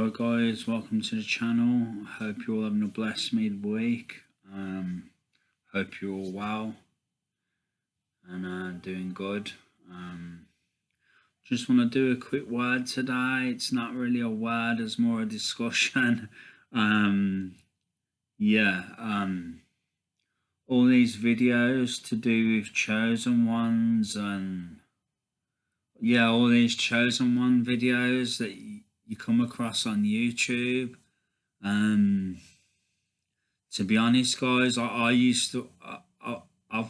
Hello guys, welcome to the channel. Hope you're all having a blessed midweek. Hope you're all well and doing good. Just want to do a quick word today. It's not really a word, it's more a discussion. All these videos to do with chosen ones and all these chosen one videos that you come across on YouTube. To be honest, guys, I've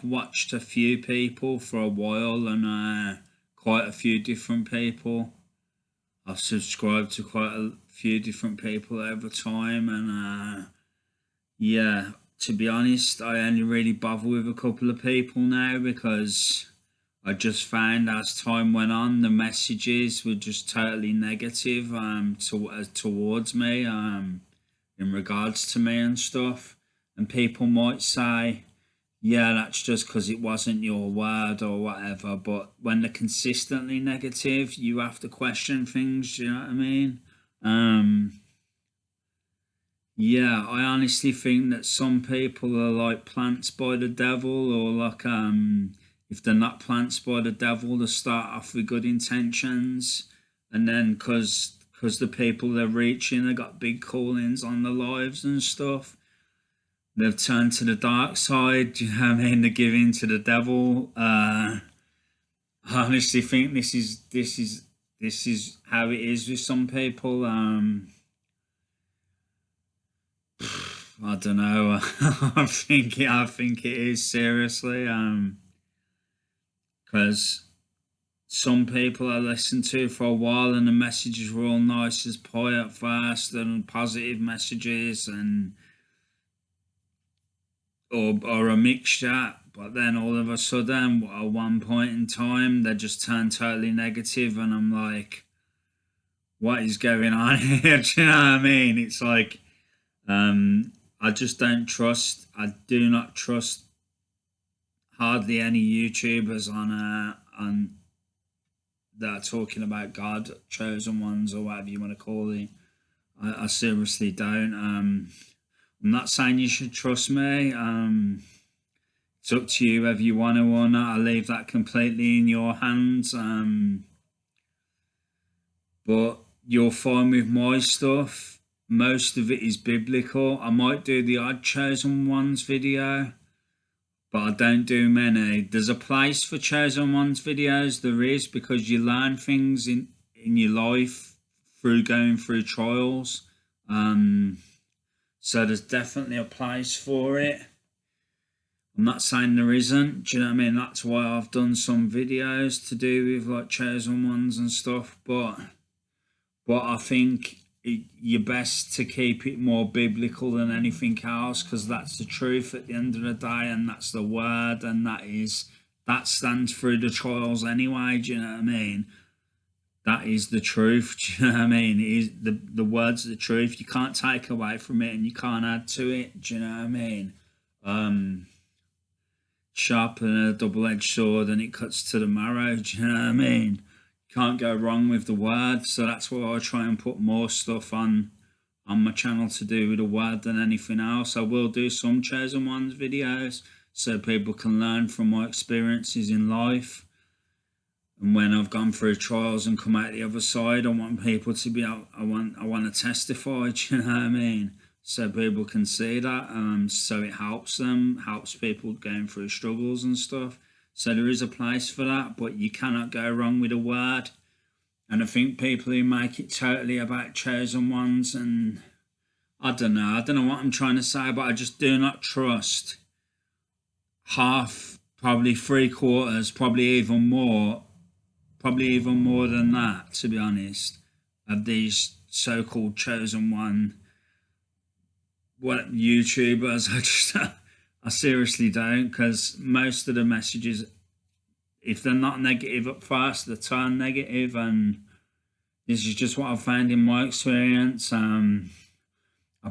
watched a few people for a while and quite a few different people. I've subscribed to quite a few different people over time, and to be honest, I only really bother with a couple of people now because I just found as time went on, the messages were just totally negative towards me, in regards to me and stuff. And people might say, yeah, that's just because it wasn't your word or whatever. But when they're consistently negative, you have to question things, do you know what I mean? I honestly think that some people are like plants by the devil, or like if they're not plants by the devil, they start off with good intentions, and then because the people they're reaching, they got big callings on their lives and stuff, they've turned to the dark side. Do you know what I mean? They're giving to the devil. I honestly think this is how it is with some people. I don't know. I think it is, seriously. Because some people I listened to for a while and the messages were all nice as pie at first and positive messages or a mixture, but then all of a sudden at one point in time they just turned totally negative, and I'm like, what is going on here? Do you know what I mean? It's like I just don't trust. I do not trust hardly any YouTubers on that are talking about God, chosen ones, or whatever you want to call it. I seriously don't. I'm not saying you should trust me. It's up to you whether you want to or not. I leave that completely in your hands. But you'll find with my stuff, most of it is biblical. I might do the odd chosen ones video, but I don't do many. There's a place for chosen ones videos, there is, because you learn things in your life through going through trials. So there's definitely a place for it. I'm not saying there isn't, do you know what I mean? That's why I've done some videos to do with like chosen ones and stuff, but I think you're best to keep it more biblical than anything else, because that's the truth at the end of the day, and that's the word, and that stands through the trials anyway. Do you know what I mean? That is the truth. Do you know what I mean? It is the word's the truth. You can't take away from it, and you can't add to it. Do you know what I mean? Sharper than a double-edged sword, and it cuts to the marrow. Do you know what I mean? Can't go wrong with the word. So that's why I try and put more stuff on my channel to do with the word than anything else. I will do some chosen ones videos so people can learn from my experiences in life, and when I've gone through trials and come out the other side, I want people to be able, I want to testify. Do you know what I mean? So people can see that, so it helps them, helps people going through struggles and stuff. So there is a place for that, but you cannot go wrong with a word. And I think people who make it totally about chosen ones, and I don't know what I'm trying to say, but I just do not trust half, probably three quarters, probably even more than that, to be honest, of these so-called chosen one YouTubers. I seriously don't, because most of the messages, if they're not negative at first, they turn negative, and this is just what I've found in my experience. I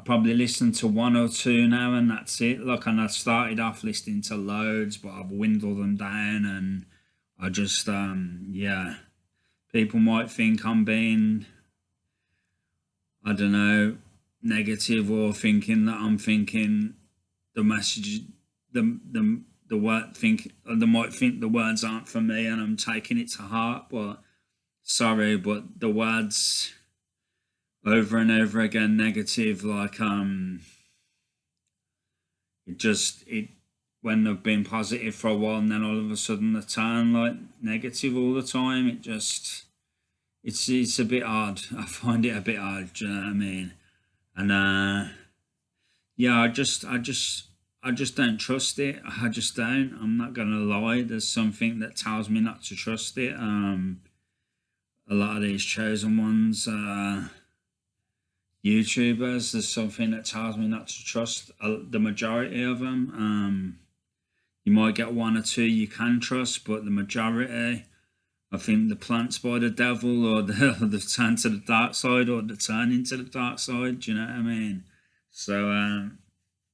probably listen to one or two now, and that's it. Look, and I started off listening to loads, but I've dwindled them down, and I just, people might think I'm being, I don't know, negative, or thinking that I'm thinking the message, the word think, they might think the words aren't for me and I'm taking it to heart. But sorry, but the words over and over again negative, like it when they've been positive for a while and then all of a sudden they turn like negative all the time. It's a bit odd. I find it a bit odd. Do you know what I mean? And yeah, I just don't trust it. I just don't. I'm not gonna lie. There's something that tells me not to trust it. A lot of these chosen ones, YouTubers, there's something that tells me not to trust the majority of them. You might get one or two you can trust, but the majority, I think the plants by the devil, or the turn to the dark side, or the turn into the dark side. Do you know what I mean? So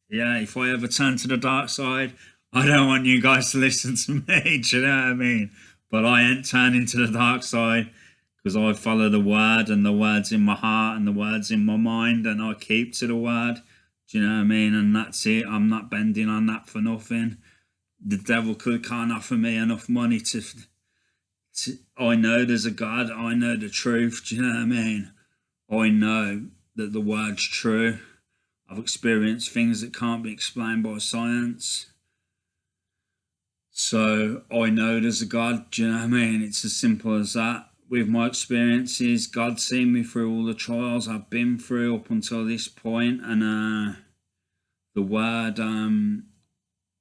yeah, if I ever turn to the dark side, I don't want you guys to listen to me. Do you know what I mean? But I ain't turning to the dark side because I follow the word, and the word's in my heart, and the word's in my mind, and I keep to the word. Do you know what I mean? And that's it. I'm not bending on that for nothing. The devil can't offer me enough money to. I know there's a God. I know the truth. Do you know what I mean? I know that the word's true. I've experienced things that can't be explained by science. So I know there's a God. Do you know what I mean? It's as simple as that. With my experiences, God's seen me through all the trials I've been through up until this point, and the word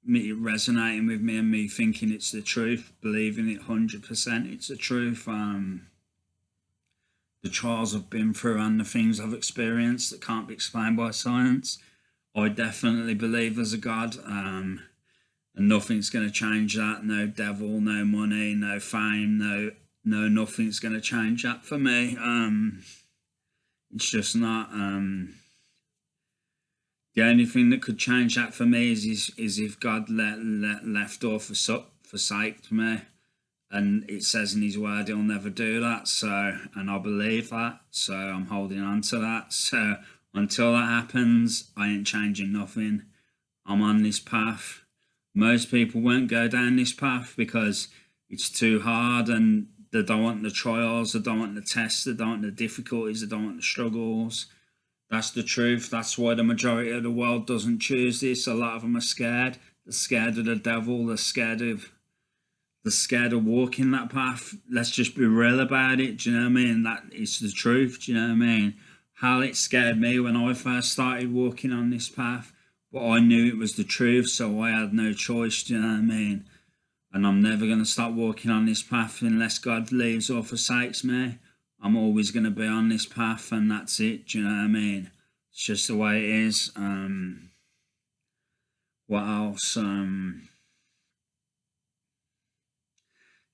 me resonating with me and me thinking it's the truth, believing it 100% it's the truth. The trials I've been through and the things I've experienced that can't be explained by science, I definitely believe there's a God, and nothing's going to change that. No devil, no money, no fame, no nothing's going to change that for me. It's just not. The only thing that could change that for me is if God left or forsaked me, and it says in His word He'll never do that. So, and I believe that, so I'm holding on to that. So until that happens, I ain't changing nothing. I'm on this path. Most people won't go down this path because it's too hard, and they don't want the trials, they don't want the tests, they don't want the difficulties, they don't want the struggles. That's the truth. That's why the majority of the world doesn't choose this. A lot of them are scared. They're scared of the devil. They're scared of walking that path. Let's just be real about it. Do you know what I mean? That is the truth. Do you know what I mean? How it scared me when I first started walking on this path, but I knew it was the truth, so I had no choice. Do you know what I mean? And I'm never going to stop walking on this path unless God leaves or forsakes me. I'm always going to be on this path, and that's it. Do you know what I mean? It's just the way it is. What else?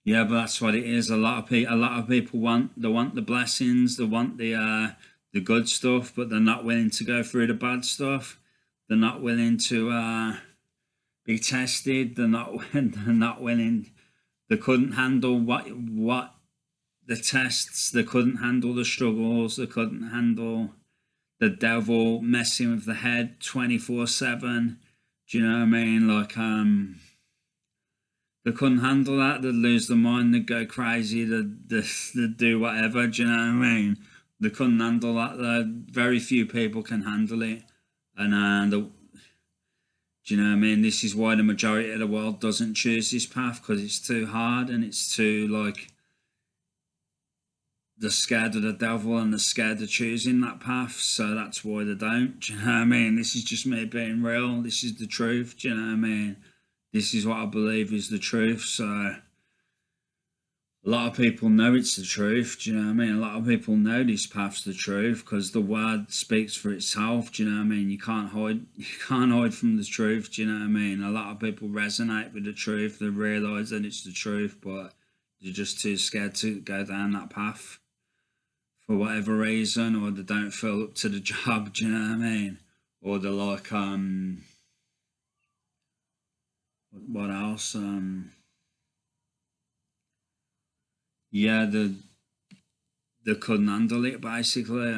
Yeah, but that's what it is. A lot of people want the blessings, they want the good stuff, but they're not willing to go through the bad stuff. They're not willing to be tested. They're not willing. They couldn't handle what the tests, they couldn't handle the struggles, they couldn't handle the devil messing with the head 24/7. Do you know what I mean? Like they couldn't handle that. They'd lose their mind, they'd go crazy, they'd do whatever. Do you know what I mean? They couldn't handle that. Very few people can handle it, and do you know what I mean? This is why the majority of the world doesn't choose this path, because it's too hard and it's too like. They're scared of the devil and they're scared of choosing that path, so that's why they don't. Do you know what I mean? This is just me being real. This is the truth. Do you know what I mean? This is what I believe is the truth. So a lot of people know it's the truth. Do you know what I mean? A lot of people know this path's the truth because the word speaks for itself. Do you know what I mean? You can't hide from the truth. Do you know what I mean? A lot of people resonate with the truth. They realise that it's the truth, but they're just too scared to go down that path for whatever reason, or they don't feel up to the job. Do you know what I mean? Or they're like, what else? Yeah, they couldn't handle it basically.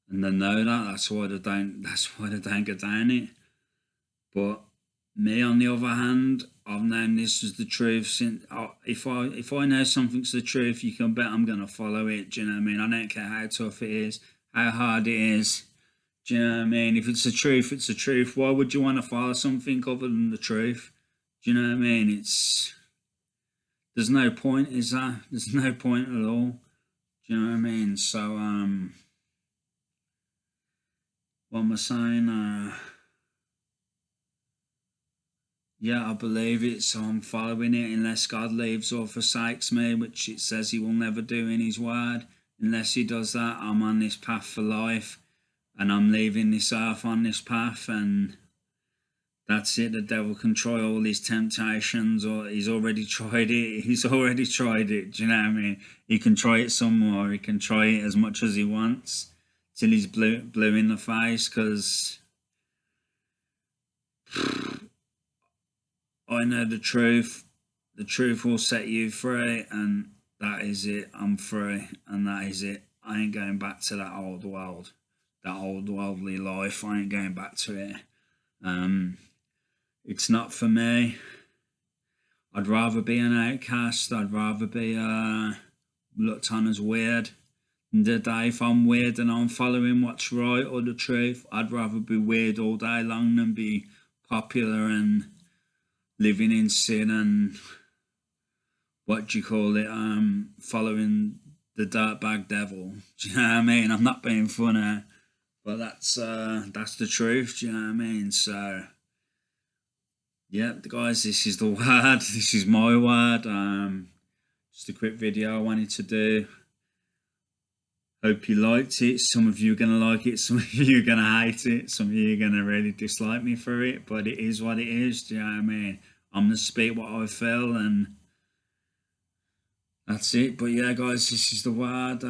and they know that. That's why they don't. That's why they don't go down it. But me, on the other hand, I've known this is the truth since. If I know something's the truth, you can bet I'm gonna follow it. Do you know what I mean? I don't care how tough it is, how hard it is. Do you know what I mean? If it's the truth, it's the truth. Why would you want to follow something other than the truth? Do you know what I mean? There's no point, is there? There's no point at all. Do you know what I mean? So what am I saying? Yeah, I believe it, so I'm following it unless God leaves or forsakes me, which it says he will never do in his word. Unless he does that, I'm on this path for life, and I'm leaving this earth on this path, and that's it. The devil can try all his temptations, or he's already tried it. He's already tried it. Do you know what I mean? He can try it some more. He can try it as much as he wants till he's blue in the face, because I know the truth. The truth will set you free, and that is it. I'm free, and that is it. I ain't going back to that old world, that old worldly life. I ain't going back to it. It's not for me. I'd rather be an outcast. I'd rather be looked on as weird. And today, if I'm weird and I'm following what's right or the truth, I'd rather be weird all day long than be popular and living in sin and what do you call it? Following the dirtbag devil. Do you know what I mean? I'm not being funny, but that's the truth. Do you know what I mean? So yeah, guys, this is the word. This is my word. Just a quick video I wanted to do. Hope you liked it. Some of you are going to like it. Some of you are going to hate it. Some of you are going to really dislike me for it. But it is what it is. Do you know what I mean? I'm going to speak what I feel, and that's it. But yeah, guys, this is the word.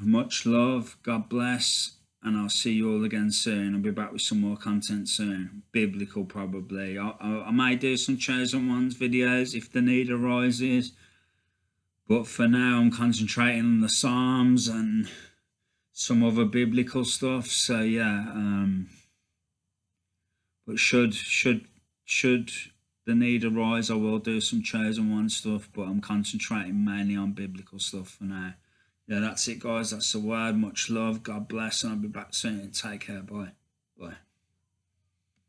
Much love. God bless. And I'll see you all again soon. I'll be back with some more content soon. Biblical, probably. I may do some chosen ones videos if the need arises. But for now, I'm concentrating on the Psalms and some other biblical stuff. So yeah, but should the need arise, I will do some chosen one stuff. But I'm concentrating mainly on biblical stuff for now. Yeah, that's it, guys. That's the word. Much love. God bless, and I'll be back soon. Take care. Bye. Bye.